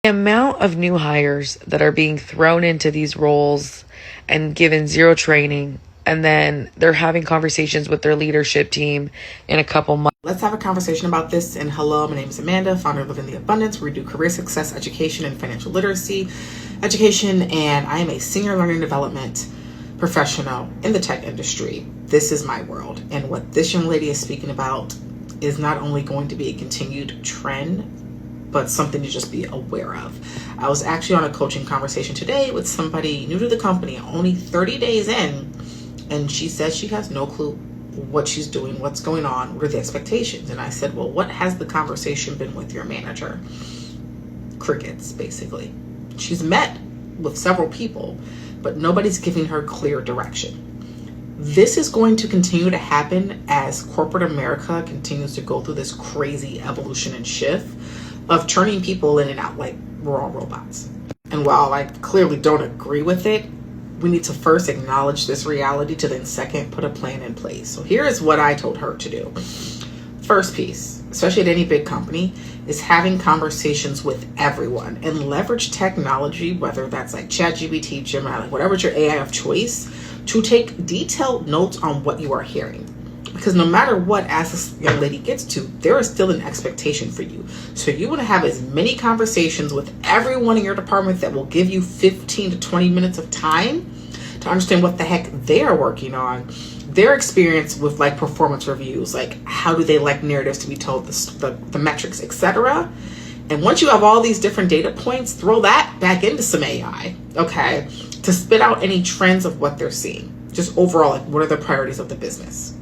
The amount of new hires that are being thrown into these roles and given zero training, and then they're having conversations with their leadership team in a couple months. Let's have a conversation about this. And hello, my name is Amanda, founder of Living the Abundance, where we do career success education and financial literacy education. And I am a senior learning development professional in the tech industry. This is my world. And what this young lady is speaking about is not only going to be a continued trend, but something to just be aware of. I was actually on a coaching conversation today with somebody new to the company, only 30 days in, and she says she has no clue what she's doing, what's going on, what are the expectations. And I said, well, what has the conversation been with your manager? Crickets, basically. She's met with several people, but nobody's giving her clear direction. This is going to continue to happen as corporate America continues to go through this crazy evolution and shift of turning people in and out like we're all robots. And while I clearly don't agree with it, we need to first acknowledge this reality to then second put a plan in place. So here is what I told her to do. First piece, especially at any big company, is having conversations with everyone and leverage technology, whether that's like ChatGPT, Gemini, like whatever's your AI of choice, to take detailed notes on what you are hearing. Because no matter what, as this young lady gets to, there is still an expectation for you. So you want to have as many conversations with everyone in your department that will give you 15 to 20 minutes of time to understand what the heck they're working on, their experience with like performance reviews, like how do they like narratives to be told, the metrics, etc. And once you have all these different data points, throw that back into some AI, okay, to spit out any trends of what they're seeing. Just overall, like what are the priorities of the business?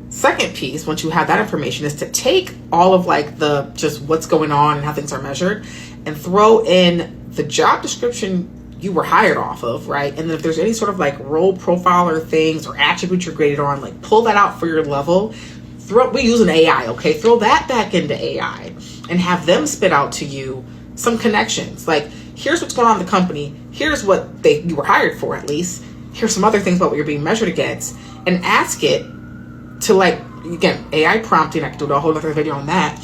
Second piece, once you have that information, is to take all of like the just what's going on and how things are measured and throw in the job description you were hired off of, right? And then if there's any sort of like role profile or things or attributes you're graded on, like pull that out for your level. We use an AI, okay? Throw that back into AI and have them spit out to you some connections. Like, here's what's going on in the company. Here's what you were hired for, at least. Here's some other things about what you're being measured against, and ask it to, like, again, AI prompting. I could do a whole other video on that.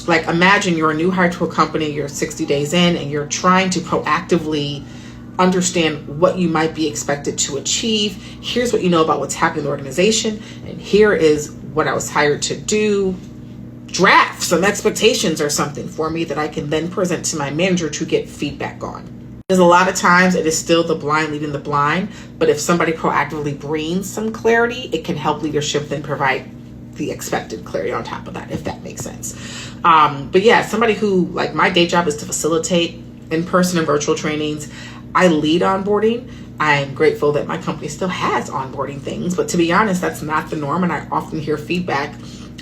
Like, imagine you're a new hire to a company, you're 60 days in, and you're trying to proactively understand what you might be expected to achieve. Here's what you know about what's happening in the organization, and here is what I was hired to do. Draft some expectations or something for me that I can then present to my manager to get feedback on. Because a lot of times it is still the blind leading the blind, but if somebody proactively brings some clarity, it can help leadership then provide the expected clarity on top of that, if that makes sense. But yeah, somebody who, like, my day job is to facilitate in-person and virtual trainings. I lead onboarding. I'm grateful that my company still has onboarding things, but to be honest, that's not the norm. And I often hear feedback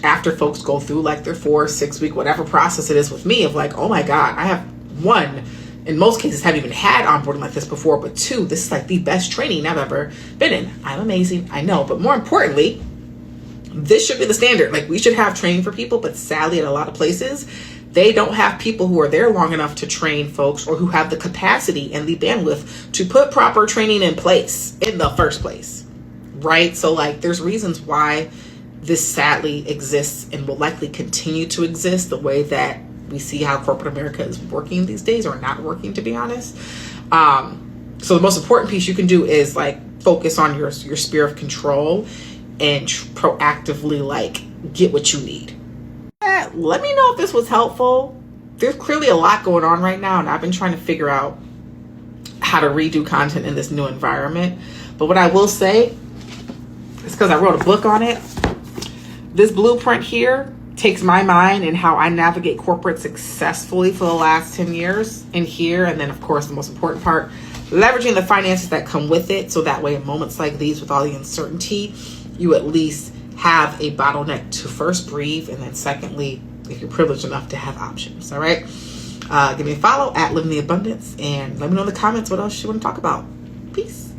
after folks go through like their 4 or 6 week, whatever process it is with me, of like, oh my God, I have one, in most cases, haven't even had onboarding like this before, but 2, this is like the best training I've ever been in. I'm amazing, I know, but more importantly, this should be the standard. Like, we should have training for people, but sadly at a lot of places, they don't have people who are there long enough to train folks, or who have the capacity and the bandwidth to put proper training in place in the first place, right? So like, there's reasons why this sadly exists and will likely continue to exist the way that we see how corporate America is working these days, or not working, to be honest. So the most important piece you can do is like focus on your sphere of control and proactively like get what you need. Let me know if this was helpful. There's clearly a lot going on right now, and I've been trying to figure out how to redo content in this new environment. But what I will say is, because I wrote a book on it, this blueprint here takes my mind and how I navigate corporate successfully for the last 10 years in here. And then, of course, the most important part, leveraging the finances that come with it. So that way, in moments like these with all the uncertainty, you at least have a bottleneck to first breathe. And then secondly, if you're privileged enough to have options. All right. Give me a follow at Living the Abundance, and let me know in the comments what else you want to talk about. Peace.